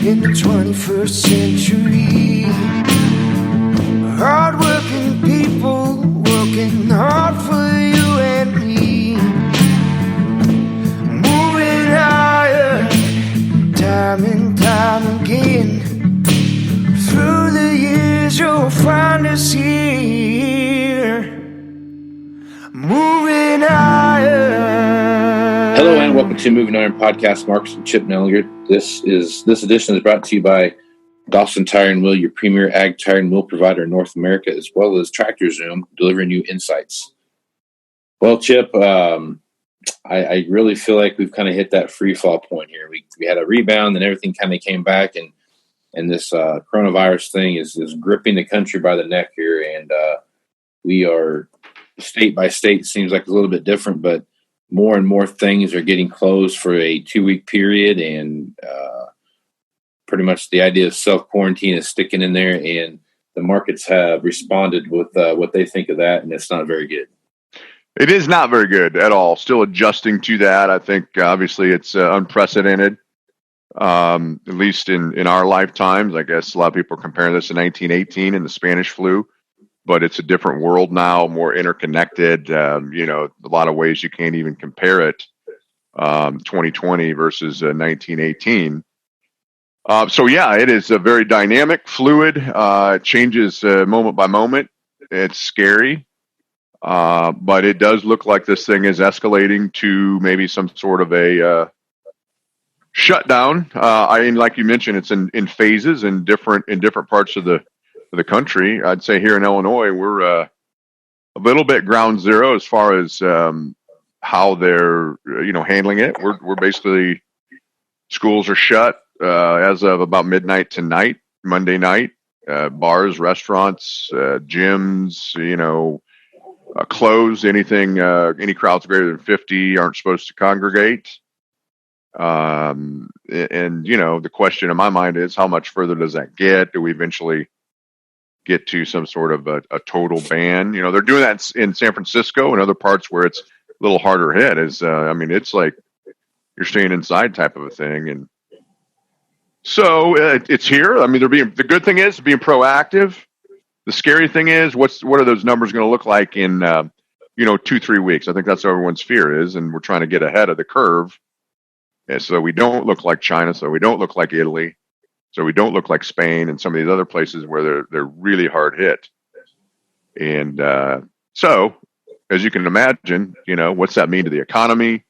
in the 21st century. Hard-working people working hard for you and me. Moving higher, time and time again. Through the years you'll find us here. Moving higher. Hello and welcome to Moving Iron Podcast. Marcus and Chip Nellinger. This edition is brought to you by Dawson Tire and Wheel, your premier ag tire and wheel provider in North America, as well as Tractor Zoom, delivering you insights. Well, Chip, I really feel like we've kind of hit that free fall point here. We had a rebound and everything kind of came back, and this coronavirus thing is gripping the country by the neck here, and we are state by state. Seems like a little bit different, but more and more things are getting closed for a 2-week period, and pretty much the idea of self-quarantine is sticking in there, and the markets have responded with what they think of that, and it's not very good. It is not very good at all. Still adjusting to that. I think obviously it's unprecedented, at least in our lifetimes. I guess a lot of people are comparing this to 1918 and the Spanish flu, but it's a different world now, more interconnected. A lot of ways you can't even compare it, 2020 versus 1918. It is a very dynamic, fluid, changes moment by moment. It's scary, but it does look like this thing is escalating to maybe some sort of a shutdown. Like you mentioned, it's in phases in different parts of the country. I'd say here in Illinois, we're a little bit ground zero as far as how they're handling it. We're basically, schools are shut as of about midnight tonight, Monday night. Bars, restaurants, gyms, closed. Anything, any crowds greater than 50 aren't supposed to congregate. The question in my mind is, how much further does that get? Do we eventually get to some sort of a total ban? They're doing that in San Francisco and other parts where it's a little harder hit. It's like you're staying inside type of a thing. And so it's here. The good thing is being proactive. The scary thing is, what are those numbers going to look like in 2-3 weeks? I think that's what everyone's fear is, and we're trying to get ahead of the curve, and so we don't look like China, so we don't look like Italy, so we don't look like Spain and some of these other places where they're really hard hit. And so, as you can imagine, what's that mean to the economy?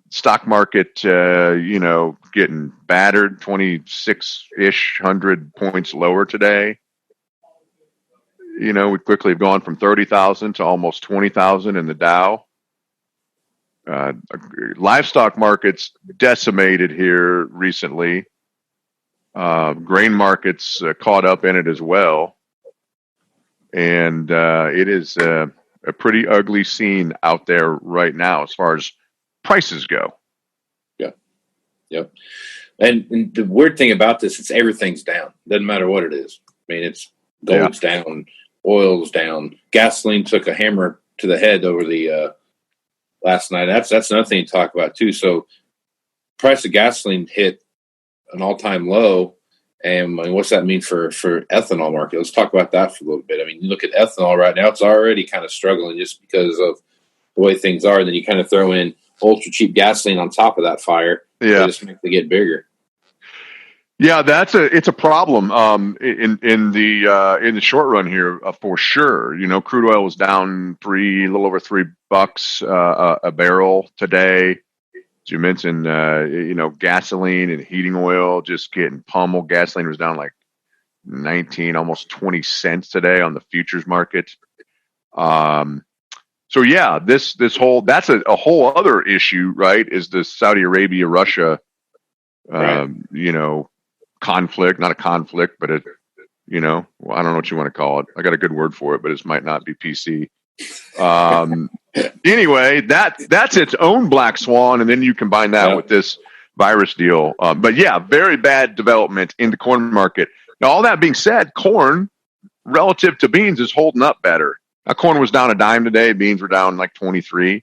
Stock market, getting battered, 26-ish hundred points lower today. We quickly have gone from 30,000 to almost 20,000 in the Dow. Livestock markets decimated here recently. Grain markets caught up in it as well. And it is a pretty ugly scene out there right now as far as prices go. Yep. And the weird thing about this is everything's down. Doesn't matter what it is. It's gold's down, oil's down. Gasoline took a hammer to the head over the last night. That's another thing to talk about too. So, price of gasoline hit an all-time low, and what's that mean for ethanol market? Let's talk about that for a little bit. You look at ethanol right now; it's already kind of struggling just because of the way things are. Then you kind of throw in ultra cheap gasoline on top of that fire. Yeah, just make it get bigger. Yeah, it's a problem in the short run here for sure. Crude oil was down a little over $3 a barrel today. As you mentioned, gasoline and heating oil just getting pummeled. Gasoline was down like 19, almost 20 cents today on the futures market. This whole, that's a whole other issue, right? Is the Saudi Arabia, Russia, conflict, not a conflict, but I don't know what you want to call it. I got a good word for it, but it might not be PC. Anyway, that's its own black swan. And then you combine that with this virus deal. Very bad development in the corn market. Now, all that being said, corn relative to beans is holding up better. Now, corn was down a dime today. Beans were down like 23.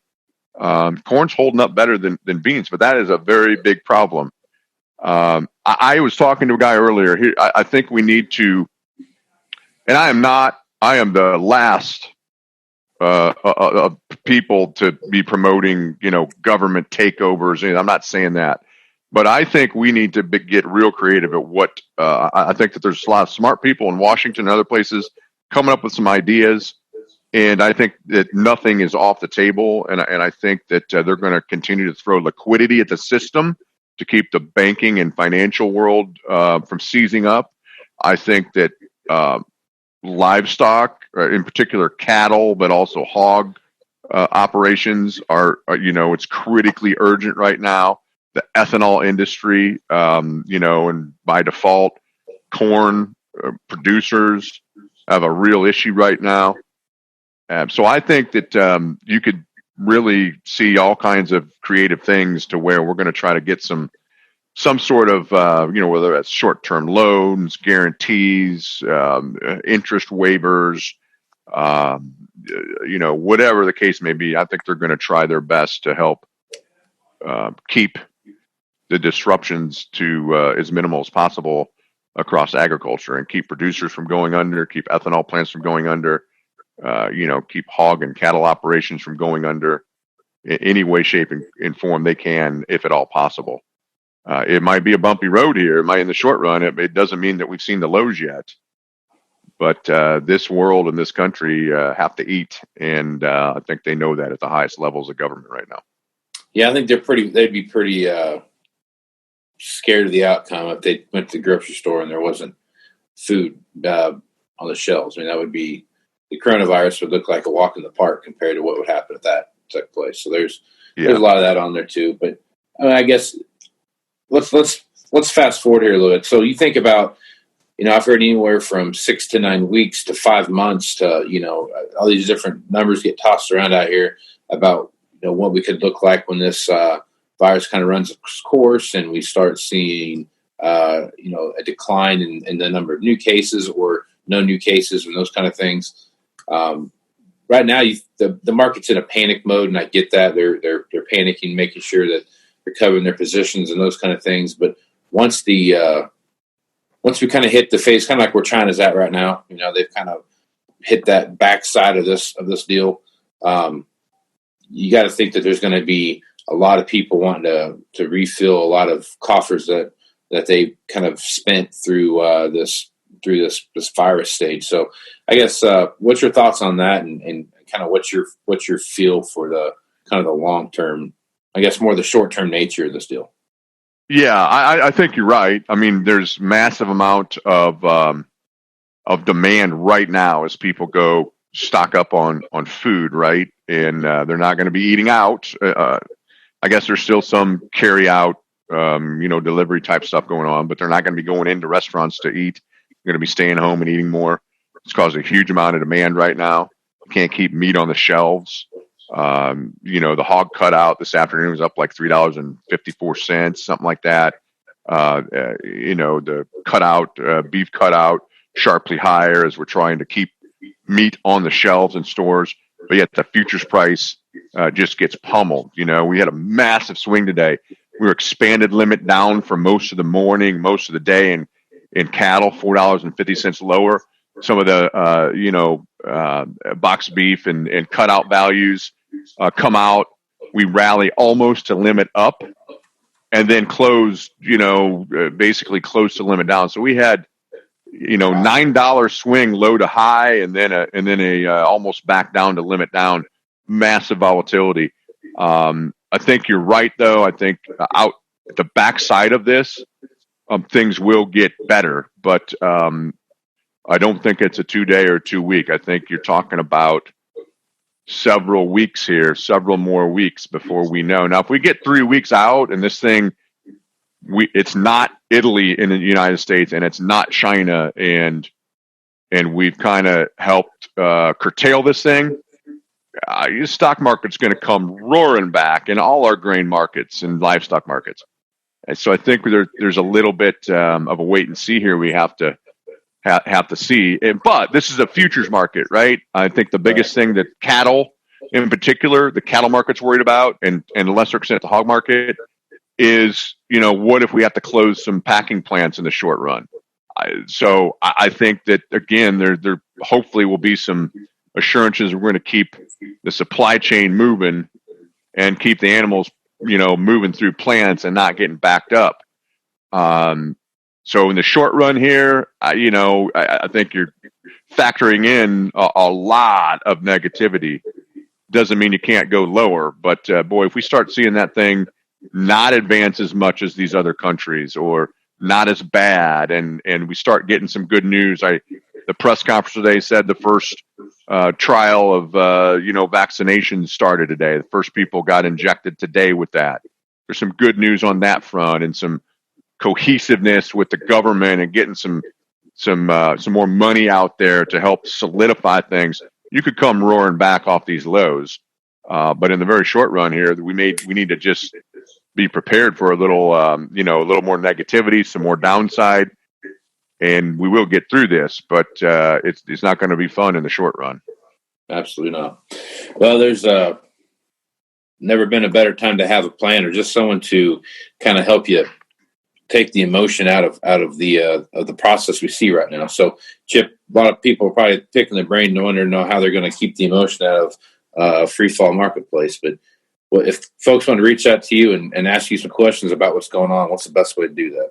Corn's holding up better than beans, but that is a very big problem. I was talking to a guy earlier. I think we need to, and I am the last people to be promoting, government takeovers. And I'm not saying that, but I think we need to get real creative at what, I think that there's a lot of smart people in Washington and other places coming up with some ideas. And I think that nothing is off the table. And I think that they're going to continue to throw liquidity at the system to keep the banking and financial world from seizing up. I think that livestock, in particular cattle, but also hog operations it's critically urgent right now. The ethanol industry, and by default, corn producers have a real issue right now. So I think that you could really see all kinds of creative things to where we're going to try to get some sort of, whether that's short-term loans, guarantees, interest waivers, whatever the case may be. I think they're going to try their best to help keep the disruptions to as minimal as possible across agriculture and keep producers from going under, keep ethanol plants from going under, keep hog and cattle operations from going under in any way, shape, and form they can, if at all possible. It might be a bumpy road here. It might in the short run. It doesn't mean that we've seen the lows yet. But this world and this country have to eat, and I think they know that at the highest levels of government right now. Yeah, I think they'd be pretty scared of the outcome if they went to the grocery store and there wasn't food on the shelves. I mean, that would be, the coronavirus would look like a walk in the park compared to what would happen if that took place. So there's a lot of that on there too. But I guess let's fast forward here a little bit. So you think about, I've heard anywhere from 6 to 9 weeks to 5 months to, all these different numbers get tossed around out here about, what we could look like when this virus kind of runs its course and we start seeing, a decline in the number of new cases or no new cases and those kind of things. Right now, the market's in a panic mode, and I get that they're panicking, making sure that they're covering their positions and those kind of things. But once we kind of hit the phase, kind of like where China's at right now, they've kind of hit that backside of this deal. You got to think that there's going to be a lot of people wanting to refill a lot of coffers that they kind of spent through this virus stage. So I guess what's your thoughts on that, and kind of what's your feel for the kind of the long term, I guess more the short term nature of this deal? Yeah, I think you're right. I mean, there's massive amount of demand right now as people go stock up on food, right? And they're not going to be eating out. I guess there's still some carry out, delivery type stuff going on, but they're not going to be going into restaurants to eat. They're going to be staying home and eating more. It's caused a huge amount of demand right now. You can't keep meat on the shelves. The hog cutout this afternoon was up like $3.54, something like that. The cutout, beef cutout, sharply higher as we're trying to keep meat on the shelves in stores. But yet the futures price just gets pummeled. We had a massive swing today. We were expanded limit down for most of the morning, most of the day, and in cattle, $4.50 lower. Some of the box beef and cutout values come out. We rally almost to limit up, and then close. Basically close to limit down. So we had $9 swing low to high, and then a almost back down to limit down. Massive volatility. I think you're right, though. I think out at the backside of this, things will get better, but I don't think it's a 2-day or 2 week. I think you're talking about several weeks here, several more weeks before we know. Now, if we get 3 weeks out and this thing, it's not Italy in the United States, and it's not China, and we've kind of helped curtail this thing. Your stock market's going to come roaring back in all our grain markets and livestock markets. And so I think there's a little bit of a wait and see here. We have to see. But this is a futures market, right? I think the biggest thing that cattle, in particular, the cattle market's worried about, and to a lesser extent the hog market, is what if we have to close some packing plants in the short run? So I think that, again, there hopefully will be some assurances we're going to keep the supply chain moving and keep the animals, moving through plants and not getting backed up. So in the short run here, I think you're factoring in a lot of negativity. Doesn't mean you can't go lower, but boy, if we start seeing that thing not advance as much as these other countries, or not as bad, and we start getting some good news. The press conference today said the first trial of vaccination started today. The first people got injected today with that. There's some good news on that front, and some cohesiveness with the government, and getting some more money out there to help solidify things. You could come roaring back off these lows, but in the very short run here, we need to just be prepared for a little more negativity, some more downside, and we will get through this. But it's not going to be fun in the short run. Absolutely not. Well, there's never been a better time to have a plan, or just someone to kind of help you take the emotion out of the process we see right now. So, Chip, a lot of people are probably picking their brain to wonder how they're going to keep the emotion out of a free fall marketplace. But if folks want to reach out to you and ask you some questions about what's going on, what's the best way to do that?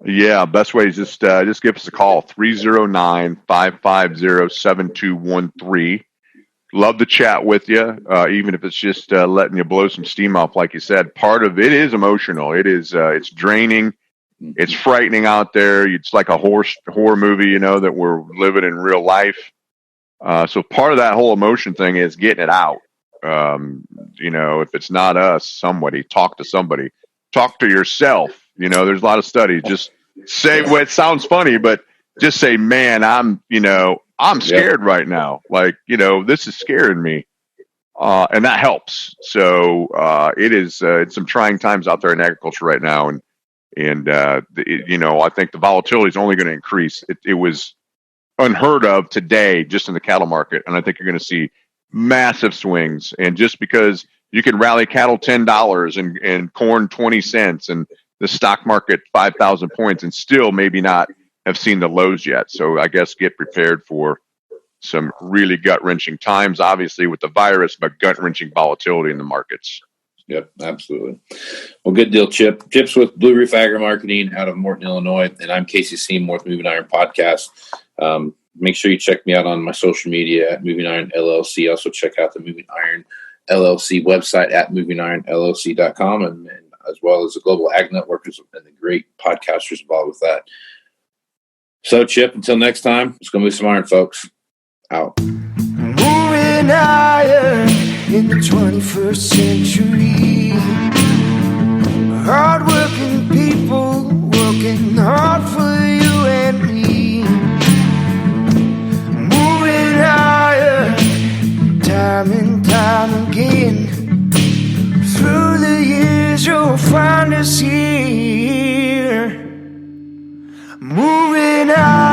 Yeah, best way is just give us a call, 309-550-7213. Love to chat with you, even if it's just letting you blow some steam off, like you said. Part of it is emotional. It is it's draining. It's frightening out there. It's like a horror movie, that we're living in real life. So part of that whole emotion thing is getting it out. If it's not us, somebody, talk to somebody. Talk to yourself. There's a lot of studies. Just say what it sounds funny, but just say, man, I'm scared right now. Like, this is scaring me. And that helps. So, it's some trying times out there in agriculture right now. And I think the volatility is only going to increase. It was unheard of today, just in the cattle market. And I think you're going to see massive swings. And just because you can rally cattle $10 and corn 20 cents and the stock market 5,000 points, and still maybe not have seen the lows yet. So I guess get prepared for some really gut-wrenching times, obviously with the virus, but gut-wrenching volatility in the markets. Yep, absolutely. Well, good deal, Chip. Chip's with Blue Reef Agri-Marketing out of Morton, Illinois, and I'm Casey Seymour with Moving Iron Podcast. Make sure you check me out on my social media at Moving Iron LLC. Also check out the Moving Iron LLC website at movingironllc.com, and as well as the Global Ag Network and the great podcasters involved with that. So, Chip, until next time, it's going to move some iron, folks. Out. Moving iron in the 21st century. Hard-working people working hard for you and me. Moving iron time and time again. Through the years you'll find us here. Moving iron.